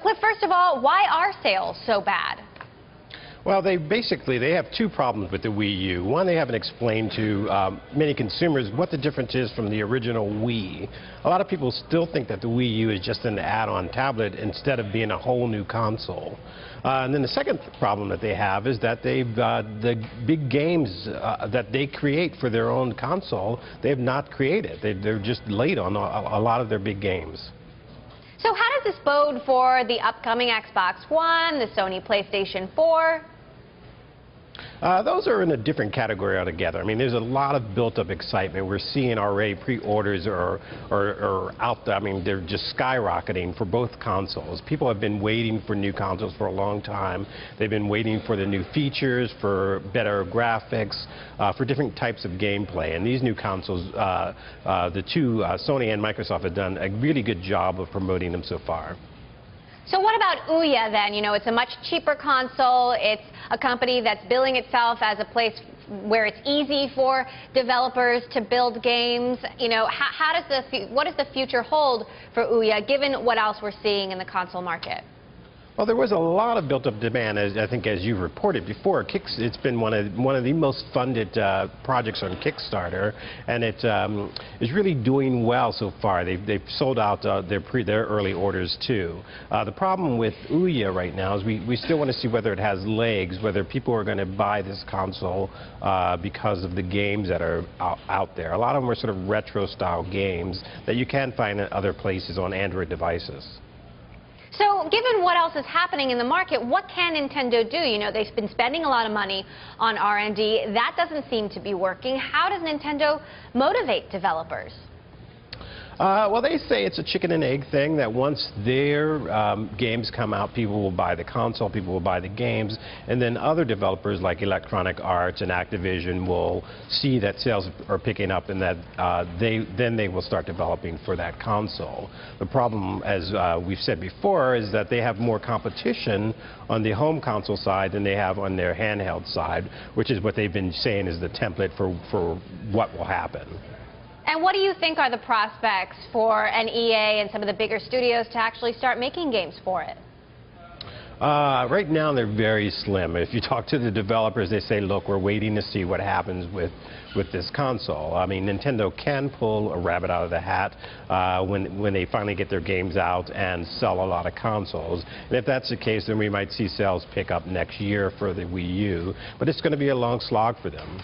Cliff, first of all, why are sales so bad? Well, they have two problems with the Wii U. One, they haven't explained to many consumers what the difference is from the original Wii. A lot of people still think that the Wii U is just an add-on tablet instead of being a whole new console. And then the second problem that they have is that the big games that they create for their own console, they have not created. They're just late on a lot of their big games. So how does this bode for the upcoming Xbox One, the Sony PlayStation 4? Those are in a different category altogether. I mean, there's a lot of built-up excitement. We're seeing already pre-orders are out there. I mean, they're just skyrocketing for both consoles. People have been waiting for new consoles for a long time. They've been waiting for the new features, for better graphics, for different types of gameplay. And these new consoles, the two, Sony and Microsoft, have done a really good job of promoting them so far. So what about Ouya then? You know, it's a much cheaper console. It's a company that's billing itself as a place where it's easy for developers to build games. You know, what does the future hold for Ouya, given what else we're seeing in the console market? Well, there was a lot of built-up demand, as you've reported before. It's been one of the most funded projects on Kickstarter, and it is really doing well so far. They've sold out their early orders too. The problem with Ouya right now is we still want to see whether it has legs, whether people are going to buy this console because of the games that are out there. A lot of them are sort of retro-style games that you can find in other places on Android devices. So, given what else is happening in the market, what can Nintendo do? You know, they've been spending a lot of money on R&D. That doesn't seem to be working. How does Nintendo motivate developers? Well, they say it's a chicken and egg thing, that once their games come out, people will buy the console, people will buy the games, and then other developers like Electronic Arts and Activision will see that sales are picking up and that then they will start developing for that console. The problem, as we've said before, is that they have more competition on the home console side than they have on their handheld side, which is what they've been saying is the template for what will happen. And what do you think are the prospects for an EA and some of the bigger studios to actually start making games for it? Right now they're very slim. If you talk to the developers, they say, look, we're waiting to see what happens with this console. I mean, Nintendo can pull a rabbit out of the hat when they finally get their games out and sell a lot of consoles. And if that's the case, then we might see sales pick up next year for the Wii U. But it's going to be a long slog for them.